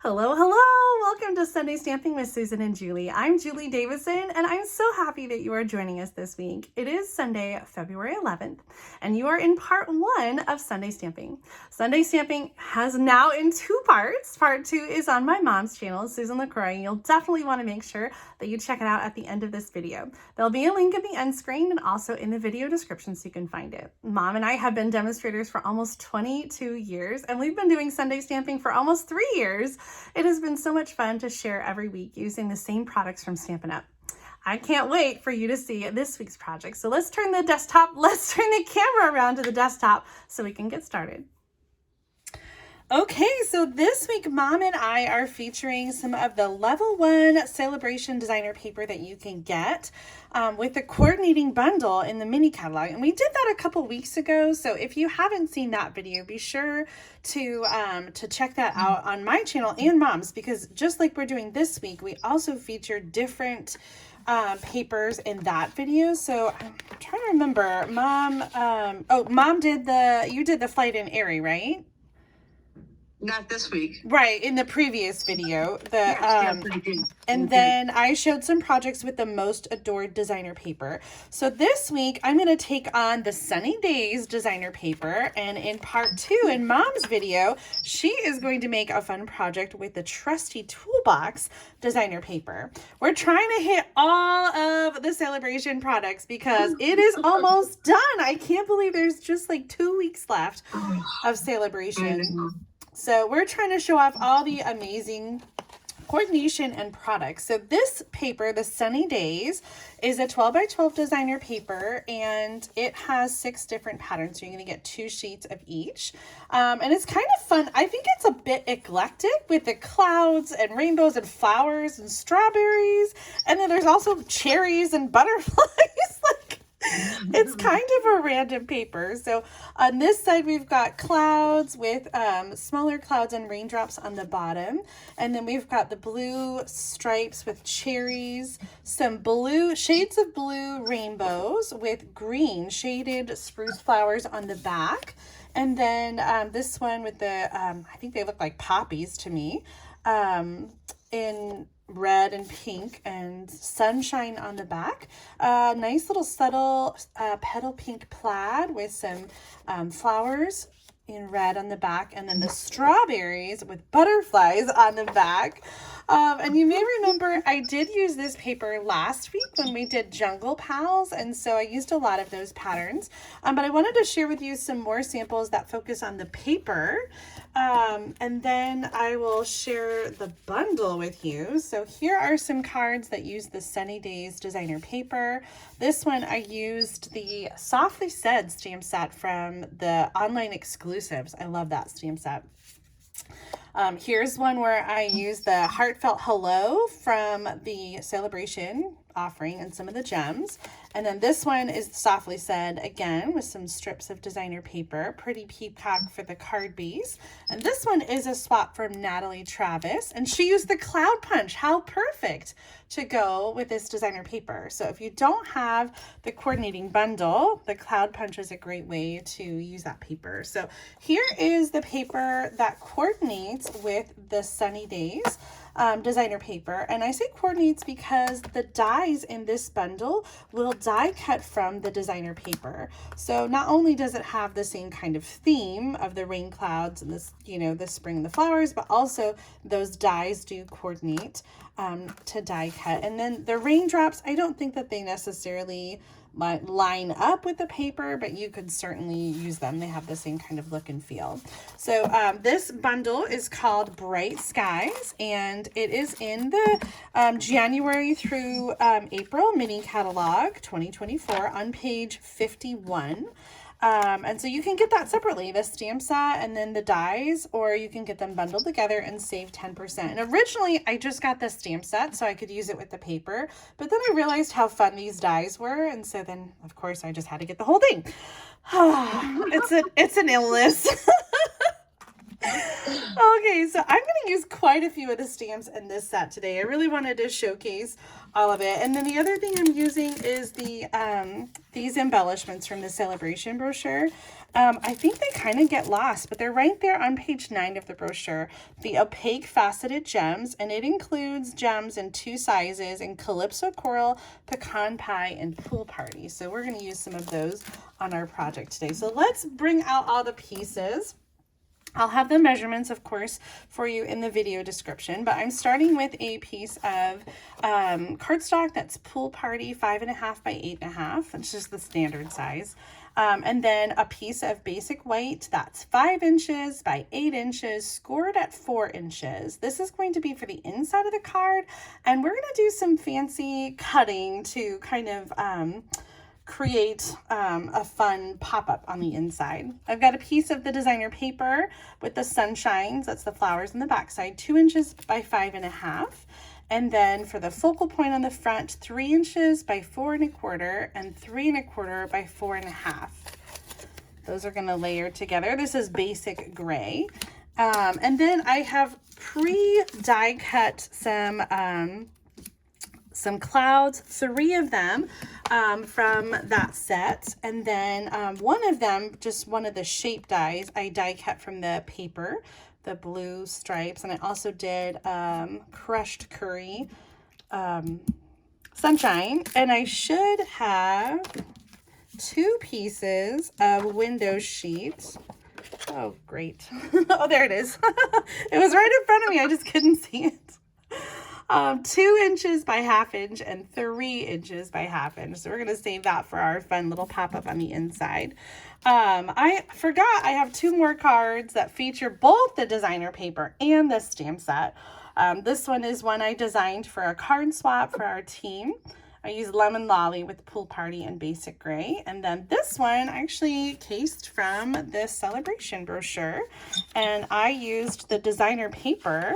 Hello, hello! Welcome to Sunday Stamping with Susan and Julie. I'm Julie Davison, and I'm so happy that you are joining us this week. It is Sunday, February 11th, and you are in part 1 of Sunday Stamping. Sunday Stamping has now in 2 parts. Part 2 is on my mom's channel, Susan LaCroix. You'll definitely want to make sure that you check it out at the end of this video. There'll be a link at the end screen and also in the video description so you can find it. Mom and I have been demonstrators for almost 22 years, and we've been doing Sunday Stamping for almost 3 years. It has been so much fun to share every week using the same products from Stampin' Up. I can't wait for you to see this week's project. So let's turn the camera around to the desktop so we can get started. Okay, so this week, Mom and I are featuring some of the level 1 Sale-a-Bration designer paper that you can get with the coordinating bundle in the mini catalog. And we did that a couple weeks ago. So if you haven't seen that video, be sure to check that out on my channel and Mom's, because just like we're doing this week, we also feature different papers in that video. So I'm trying to remember, Mom, you did the Flight and Airy, right? Not this week. Right, in the previous video. And Okay. then I showed some projects with the Most Adored designer paper. So this week, I'm going to take on the Sunny Days designer paper. And in part 2, in Mom's video, she is going to make a fun project with the Trusty Toolbox designer paper. We're trying to hit all of the Sale-a-Bration products because it is almost done. I can't believe there's just like 2 weeks left of Sale-a-Bration. So we're trying to show off all the amazing coordination and products. So this paper, the Sunny Days, is a 12 by 12 designer paper, and it has 6 different patterns. So you're going to get 2 sheets of each. And it's kind of fun. I think it's a bit eclectic with the clouds and rainbows and flowers and strawberries. And then there's also cherries and butterflies. It's kind of a random paper. So on this side, we've got clouds with smaller clouds and raindrops on the bottom. And then we've got the blue stripes with cherries, some blue shades of blue rainbows with green shaded spruce flowers on the back. And then this one with the, I think they look like poppies to me, in red and pink and sunshine on the back. Nice little subtle petal pink plaid with some flowers in red on the back, and then the strawberries with butterflies on the back. And you may remember I did use this paper last week when we did Jungle Pals, and so I used a lot of those patterns. But I wanted to share with you some more samples that focus on the paper. And then I will share the bundle with you. So here are some cards that use the Sunny Days designer paper. This one I used the Softly Said stamp set from the online exclusives. I love that stamp set. Here's one where I use the Heartfelt Hello from the Sale-a-Bration offering and some of the gems. And then this one is Softly Said again with some strips of designer paper, pretty peacock for the card base. And this one is a swap from Natalie Travis, and she used the Cloud Punch. How perfect to go with this designer paper. So if you don't have the coordinating bundle, the Cloud Punch is a great way to use that paper. So here is the paper that coordinates with the Sunny Days designer paper. And I say coordinates because the dies in this bundle will die cut from the designer paper. So not only does it have the same kind of theme of the rain clouds and this, the spring and the flowers, but also those dies do coordinate to die cut. And then the raindrops, I don't think that they necessarily line up with the paper, but you could certainly use them. They have the same kind of look and feel. So this bundle is called Bright Skies, and it is in the January through April mini catalog 2024 on page 51. And so you can get that separately, the stamp set and then the dies, or you can get them bundled together and save 10%. And originally I just got the stamp set so I could use it with the paper, but then I realized how fun these dies were. And so then of course I just had to get the whole thing. It's an illness. Okay, so I'm going to use quite a few of the stamps in this set today. I really wanted to showcase all of it. And then the other thing I'm using is these embellishments from the Sale-a-Bration brochure. I think they kind of get lost, but they're right there on page 9 of the brochure. The opaque faceted gems, and it includes gems in 2 sizes in Calypso Coral, Pecan Pie, and Pool Party. So we're going to use some of those on our project today. So let's bring out all the pieces. I'll have the measurements, of course, for you in the video description, but I'm starting with a piece of cardstock that's Pool Party 5.5 by 8.5. It's just the standard size. And then a piece of basic white that's 5 inches by 8 inches, scored at 4 inches. This is going to be for the inside of the card, and we're going to do some fancy cutting to kind of create a fun pop-up on the inside. I've got a piece of the designer paper with the sunshines, that's the flowers in the backside, 2 inches by 5.5. And then for the focal point on the front, 3 inches by 4.25 and 3.25 by 4.5. Those are going to layer together. This is basic gray. And then I have pre-die cut some clouds, 3 of them from that set. And then one of them, just one of the shape dies, I die cut from the paper, the blue stripes. And I also did crushed curry sunshine. And I should have 2 pieces of window sheet. Oh, great. Oh, there it is. It was right in front of me. I just couldn't see it. 2 inches by 1/2 inch and 3 inches by 1/2 inch. So we're going to save that for our fun little pop-up on the inside. I forgot I have 2 more cards that feature both the designer paper and the stamp set. This one is one I designed for a card swap for our team. I used Lemon Lolly with Pool Party and Basic Gray. And then this one I actually cased from the Sale-a-Bration brochure. And I used the designer paper.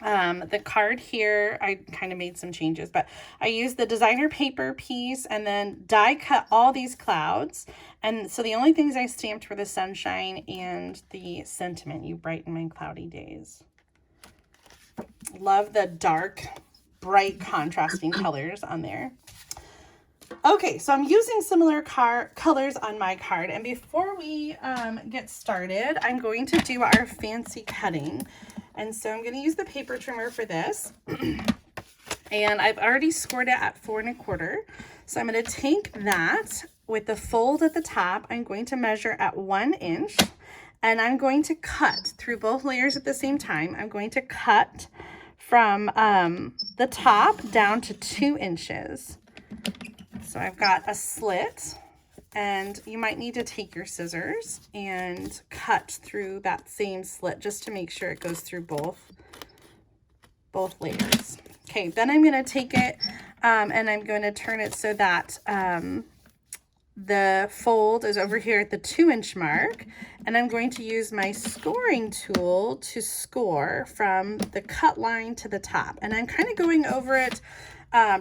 The card here, I kind of made some changes, but I used the designer paper piece and then die cut all these clouds. And so the only things I stamped were the sunshine and the sentiment, you brighten my cloudy days. Love the dark, bright contrasting colors on there. Okay, so I'm using similar colors on my card. And before we get started, I'm going to do our fancy cutting. And so I'm going to use the paper trimmer for this. And I've already scored it at 4.25. So I'm going to take that with the fold at the top. I'm going to measure at 1 inch. And I'm going to cut through both layers at the same time. I'm going to cut from the top down to 2 inches. So I've got a slit. And you might need to take your scissors and cut through that same slit just to make sure it goes through both layers. Okay, then I'm going to take it and I'm going to turn it so that the fold is over here at the 2 inch mark. And I'm going to use my scoring tool to score from the cut line to the top. And I'm kind of going over it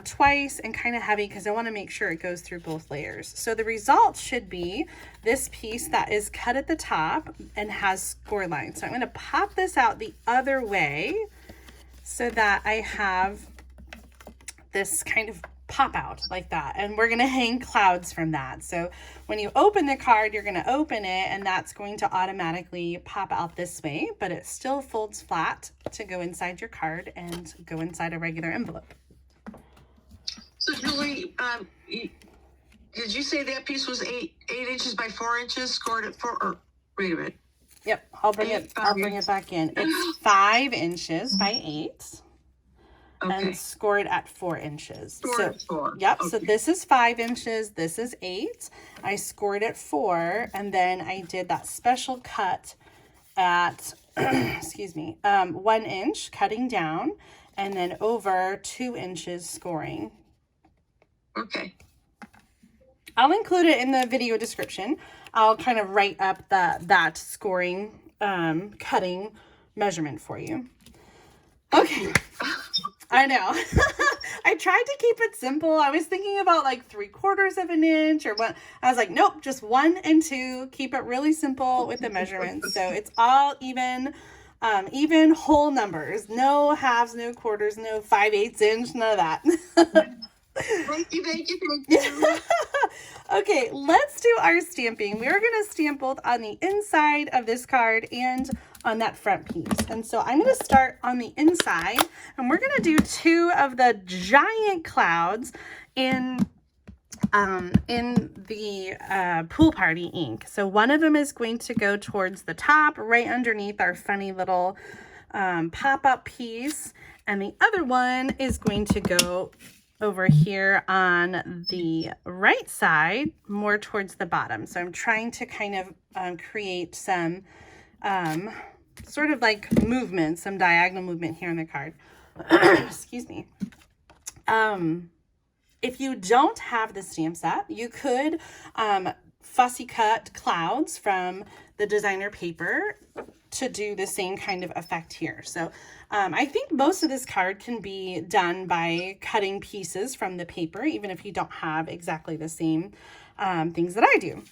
twice and kind of heavy because I want to make sure it goes through both layers. So the result should be this piece that is cut at the top and has score lines. So I'm going to pop this out the other way so that I have this kind of pop out like that. And we're going to hang clouds from that. So when you open the card, you're going to open it and that's going to automatically pop out this way, but it still folds flat to go inside your card and go inside a regular envelope. So Julie, did you say that piece was 8 inches by 4 inches, scored at 4? Or wait a minute. Yep, I'll bring it back in. It's 5 inches by 8, and scored at 4 inches. Four. Yep. Okay. So this is 5 inches. This is 8. I scored at 4, and then I did that special cut at excuse me, 1 inch, cutting down, and then over 2 inches scoring. Okay. I'll include it in the video description. I'll kind of write up that scoring, cutting measurement for you. Okay. I know. I tried to keep it simple. I was thinking about like 3/4 of an inch or what. I was like, nope, just 1 and 2. Keep it really simple with the measurements. So it's all even, even whole numbers. No halves, no quarters, no 5/8 inch, none of that. Thank you, thank you, thank you. Okay, let's do our stamping. We're going to stamp both on the inside of this card and on that front piece. And so I'm going to start on the inside, and we're going to do 2 of the giant clouds in the pool party ink. So one of them is going to go towards the top, right underneath our funny little pop-up piece, and the other one is going to go over here on the right side, more towards the bottom. So I'm trying to kind of create some sort of like movement, some diagonal movement here on the card. Excuse me. If you don't have the stamp set, you could fussy cut clouds from the designer paper to do the same kind of effect here. So I think most of this card can be done by cutting pieces from the paper, even if you don't have exactly the same things that I do.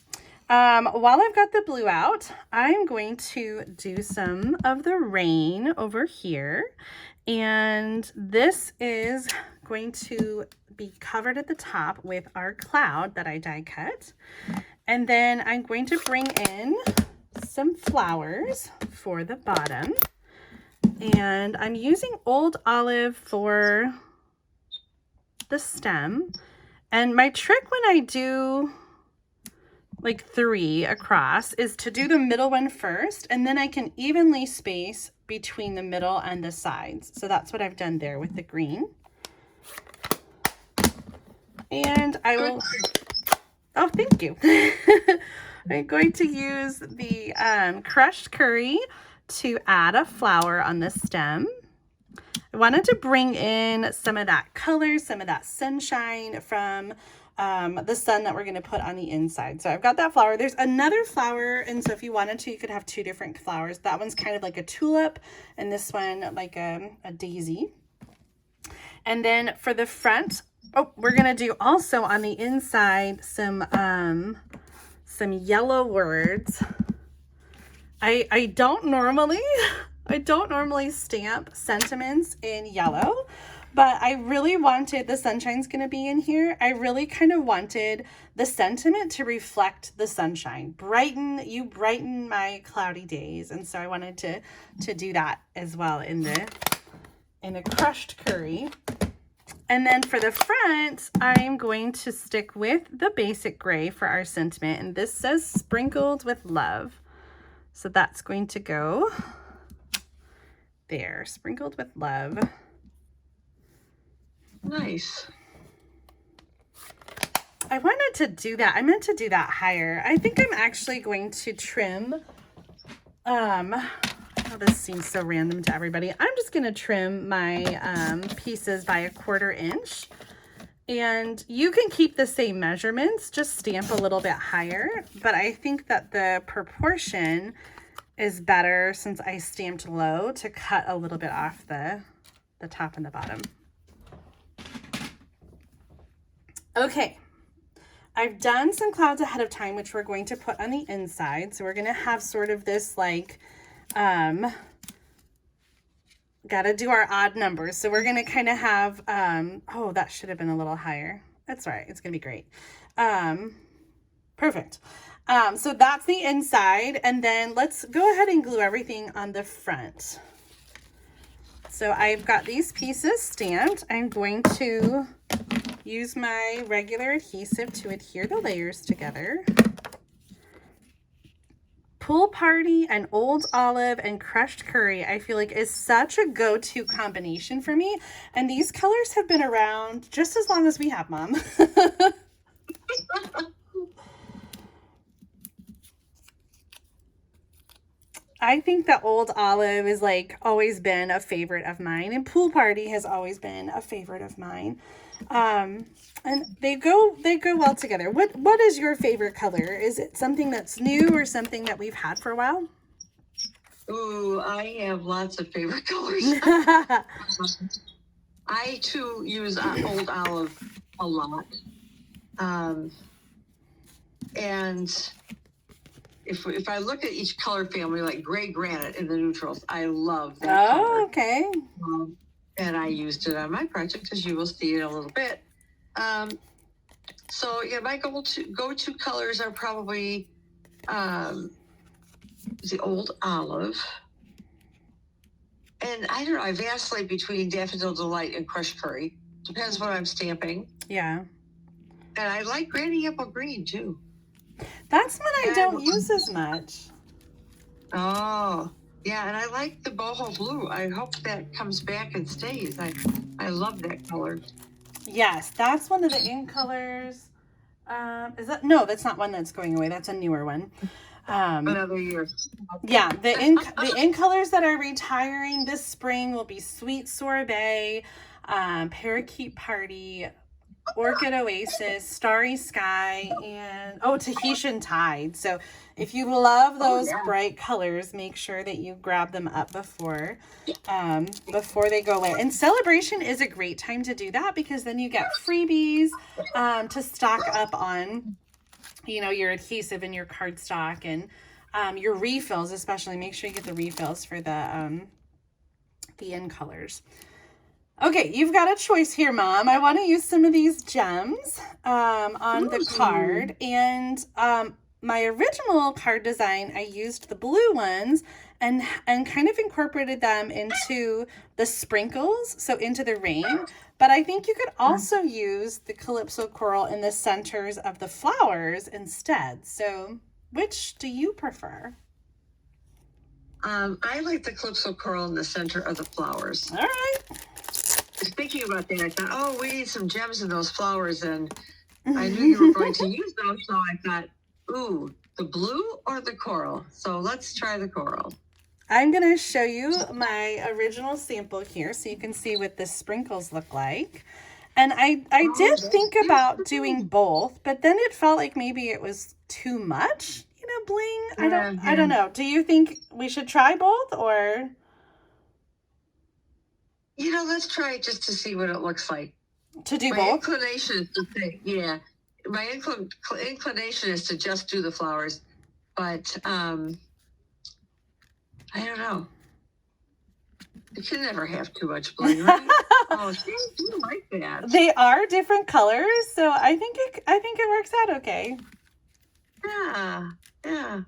While I've got the blue out, I'm going to do some of the rain over here. And this is going to be covered at the top with our cloud that I die cut. And then I'm going to bring in some flowers for the bottom. And I'm using Old Olive for the stem. And my trick when I do like 3 across is to do the middle one first, and then I can evenly space between the middle and the sides. So that's what I've done there with the green. And I will, oh, thank you. I'm going to use the crushed curry to add a flower on the stem. I wanted to bring in some of that color, some of that sunshine from the sun that we're going to put on the inside. So I've got that flower. There's another flower, and so if you wanted to, you could have 2 different flowers. That one's kind of like a tulip, and this one like a daisy. And then for the front, oh, we're going to do also on the inside some yellow words. I don't normally stamp sentiments in yellow, but I really wanted, the sunshine's going to be in here. I really kind of wanted the sentiment to reflect the sunshine. You brighten my cloudy days. And so I wanted to do that as well in the crushed curry. And then for the front, I'm going to stick with the basic gray for our sentiment. And this says sprinkled with love. So that's going to go there, sprinkled with love. Nice. I wanted to do that. I meant to do that higher. I think I'm actually going to trim. Oh, this seems so random to everybody. I'm just going to trim my pieces by 1/4 inch. And you can keep the same measurements, just stamp a little bit higher. But I think that the proportion is better since I stamped low to cut a little bit off the top and the bottom. Okay, I've done some clouds ahead of time, which we're going to put on the inside. So we're going to have sort of this like, got to do our odd numbers. So we're going to kind of have, oh, that should have been a little higher. That's all right. It's going to be great. Perfect. So that's the inside. And then let's go ahead and glue everything on the front. So I've got these pieces stamped. I'm going to use my regular adhesive to adhere the layers together. Pool Party and Old Olive and crushed curry, I feel like is such a go-to combination for me. And these colors have been around just as long as we have, Mom. I think that Old Olive is like always been a favorite of mine, and Pool Party has always been a favorite of mine. And they go well together. What is your favorite color? Is it something that's new or something that we've had for a while? Ooh, I have lots of favorite colors. I too use Old Olive a lot. And if I look at each color family, like gray granite in the neutrals, I love that color. Okay. And I used it on my project, as you will see in a little bit. So yeah, my go-to colors are probably the Old Olive. And I don't know, I vacillate between Daffodil Delight and Crushed Curry. Depends what I'm stamping. Yeah. And I like Granny Apple Green too. That's one I don't use as much. Oh, yeah, and I like the boho blue. I hope that comes back and stays. I love that color. Yes, that's one of the in colors. Is that no? That's not one that's going away. That's a newer one. Another year. Yeah, the in colors that are retiring this spring will be Sweet Sorbet, Parakeet Party, Orchid Oasis, Starry Sky, and Tahitian Tide. So if you love those bright colors, make sure that you grab them up before they go away. And Sale-a-Bration is a great time to do that because then you get freebies to stock up on, you know, your adhesive and your cardstock and your refills, especially. Make sure you get the refills for the in colors. Okay, you've got a choice here, Mom. I want to use some of these gems on the card. And my original card design, I used the blue ones and kind of incorporated them into the sprinkles, so into the rain. But I think you could also use the Calypso Coral in the centers of the flowers instead. So which do you prefer? I like the Calypso Coral in the center of the flowers. All right. Thinking about that, I thought, oh, we need some gems in those flowers, and I knew you were going to use those, so I thought, ooh, the blue or the coral? So let's try the coral. I'm going to show you my original sample here so you can see what the sprinkles look like. And I did think about doing both, but then it felt like maybe it was too much, you know, bling. I don't know. Do you think we should try both or? You know, let's try it just to see what it looks like. To do both? My inclination is to think, yeah. My inclination is to just do the flowers, but I don't know. You can never have too much bling, right? Oh, see, I do like that. They are different colors, so I think it works out okay. Yeah.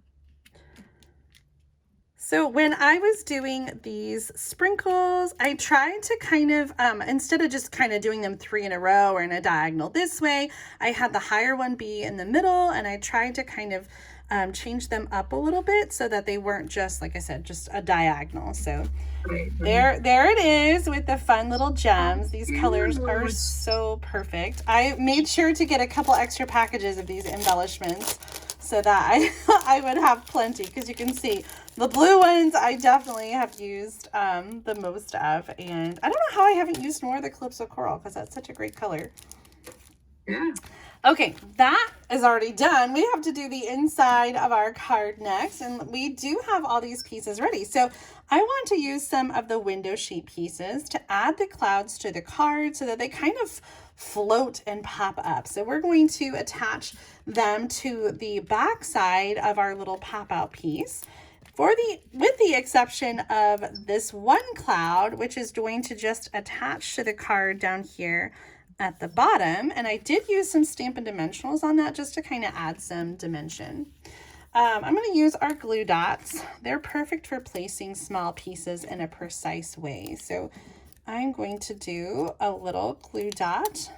So when I was doing these sprinkles, I tried to kind of, instead of just kind of doing them 3 in a row or in a diagonal this way, I had the higher one be in the middle, and I tried to kind of change them up a little bit so that they weren't just, like I said, just a diagonal. So there it is with the fun little gems. These colors are so perfect. I made sure to get a couple extra packages of these embellishments so that I would have plenty, because you can see the blue ones I definitely have used the most of. And I don't know how I haven't used more of the Calypso Coral, because that's such a great color. Yeah. Okay, that is already done. We have to do the inside of our card next, and we do have all these pieces ready. So I want to use some of the window sheet pieces to add the clouds to the card so that they kind of float and pop up. So we're going to attach them to the back side of our little pop-out piece, with the exception of this one cloud, which is going to just attach to the card down here at the bottom. And I did use some Stampin' Dimensionals on that just to kind of add some dimension. I'm going to use our glue dots. They're perfect for placing small pieces in a precise way. So I'm going to do a little glue dot.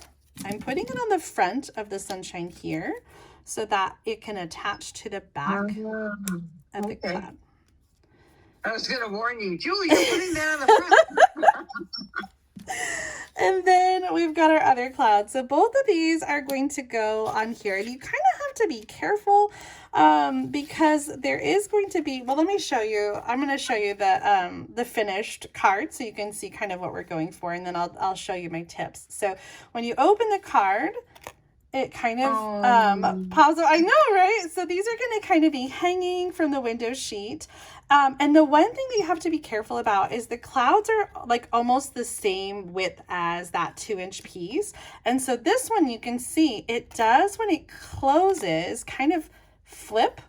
I'm putting it on the front of the sunshine here so that it can attach to the back of the cloud. I was going to warn you, Julie, you're putting that on the front. And then we've got our other cloud. So both of these are going to go on here. And you kind of have to be careful because there is going to be, well, let me show you. I'm going to show you the finished card so you can see kind of what we're going for. And then I'll show you my tips. So when you open the card, it kind of pops up. I know, right? So these are going to kind of be hanging from the window sheet. And the one thing that you have to be careful about is the clouds are like almost the same width as that 2-inch piece. And so this one, you can see it does, when it closes, kind of flip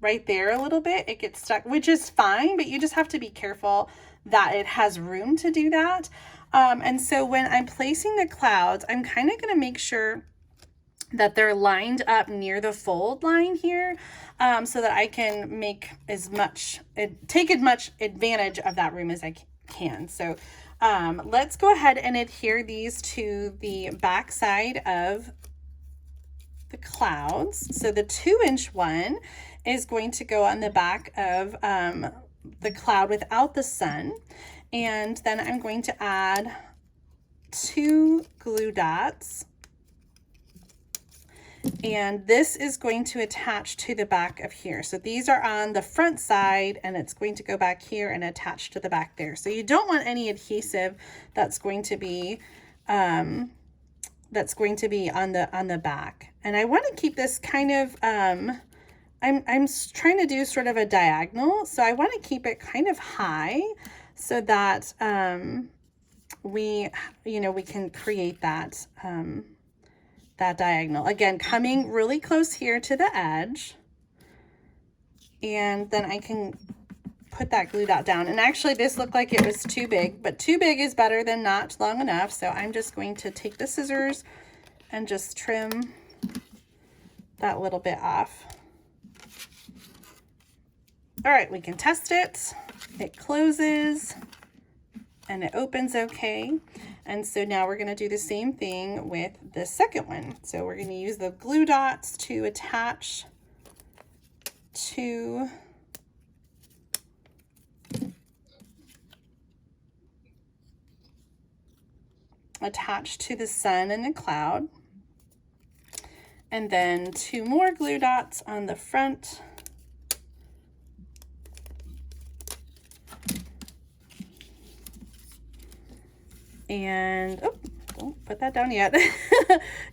right there a little bit. It gets stuck, which is fine, but you just have to be careful that it has room to do that. And so when I'm placing the clouds, I'm kind of going to make sure that they're lined up near the fold line here, so that I can make take as much advantage of that room as I can. So let's go ahead and adhere these to the back side of the clouds. So the 2-inch one is going to go on the back of the cloud without the sun. And then I'm going to add 2 glue dots. And this is going to attach to the back of here. So these are on the front side, and it's going to go back here and attach to the back there. So you don't want any adhesive that's going to be on the back. And I want to keep this kind of I'm trying to do sort of a diagonal, so I want to keep it kind of high so that we can create that that diagonal. Again, coming really close here to the edge, and then I can put that glue dot down. And actually this looked like it was too big, but too big is better than not long enough. So I'm just going to take the scissors and just trim that little bit off. All right, we can test it. It closes and it opens okay. And so now we're going to do the same thing with the second one. So we're going to use the glue dots to attach to the sun and the cloud. And then 2 more glue dots on the front. And don't put that down yet.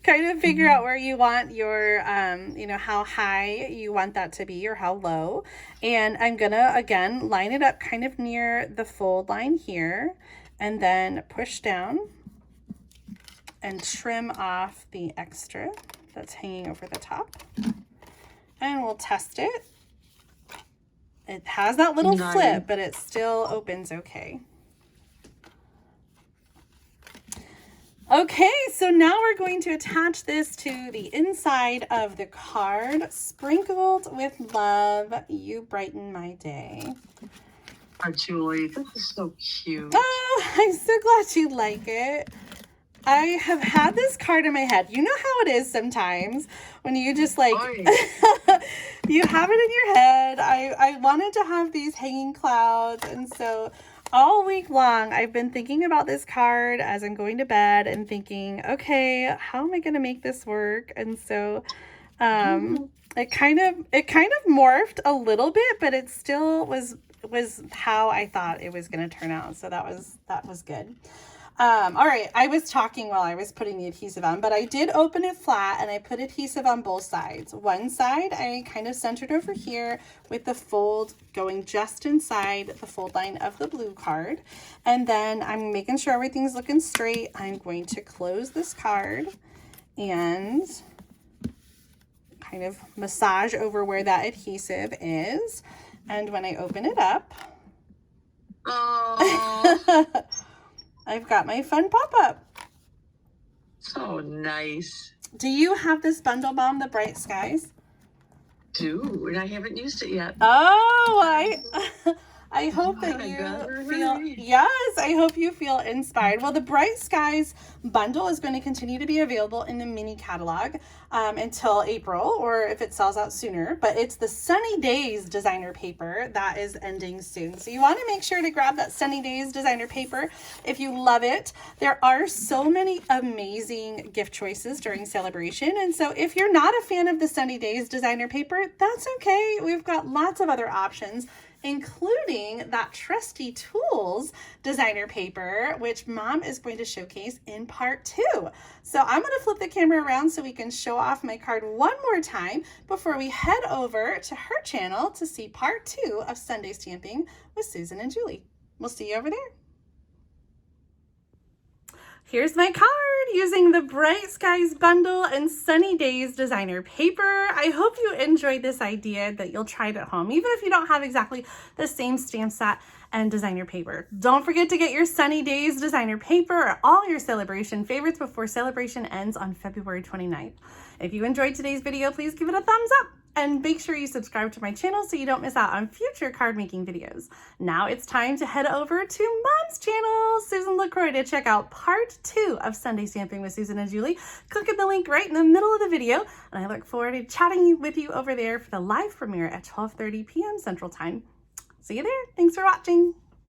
Kind of figure out where you want your how high you want that to be or how low. And I'm gonna again line it up kind of near the fold line here, and then push down and trim off the extra that's hanging over the top. And we'll test it. It has that little flip, but it still opens okay. Okay, so now we're going to attach this to the inside of the card. Sprinkled with love, you brighten my day. Oh, Julie, this is so cute. Oh, I'm so glad you like it. I have had this card in my head. You know how it is sometimes when you just like, you have it in your head. I wanted to have these hanging clouds, and so all week long, I've been thinking about this card as I'm going to bed and thinking, okay, how am I going to make this work? And so it kind of morphed a little bit, but it still was how I thought it was going to turn out. So that was good. All right, I was talking while I was putting the adhesive on, but I did open it flat and I put adhesive on both sides. One side I kind of centered over here with the fold going just inside the fold line of the blue card. And then I'm making sure everything's looking straight. I'm going to close this card and kind of massage over where that adhesive is. And when I open it up, I've got my fun pop-up. So nice. Do you have this bundle, Mom, the Bright Skies? Do, and I haven't used it yet. Oh, I hope that you feel, yes, I hope you feel inspired. Well, the Bright Skies bundle is going to continue to be available in the mini catalog until April, or if it sells out sooner, but it's the Sunny Days designer paper that is ending soon. So you want to make sure to grab that Sunny Days designer paper if you love it. There are so many amazing gift choices during Sale-a-Bration, and so if you're not a fan of the Sunny Days designer paper, that's okay. We've got lots of other options. including that Trusty Tools designer paper, which Mom is going to showcase in part 2. So I'm going to flip the camera around so we can show off my card one more time before we head over to her channel to see part 2 of Sunday Stamping with Susan and Julie. We'll see you over there. Here's my card using the Bright Skies Bundle and Sunny Days designer paper. I hope you enjoyed this idea, that you'll try it at home, even if you don't have exactly the same stamp set and designer paper. Don't forget to get your Sunny Days designer paper or all your Sale-a-Bration favorites before Sale-a-Bration ends on February 29th. If you enjoyed today's video, please give it a thumbs up and make sure you subscribe to my channel so you don't miss out on future card making videos. Now it's time to head over to Mom's channel, Susan LaCroix, to check out part 2 of Sunday Stamping with Susan and Julie. Click on the link right in the middle of the video, and I look forward to chatting with you over there for the live premiere at 12:30 p.m. Central Time. See you there. Thanks for watching.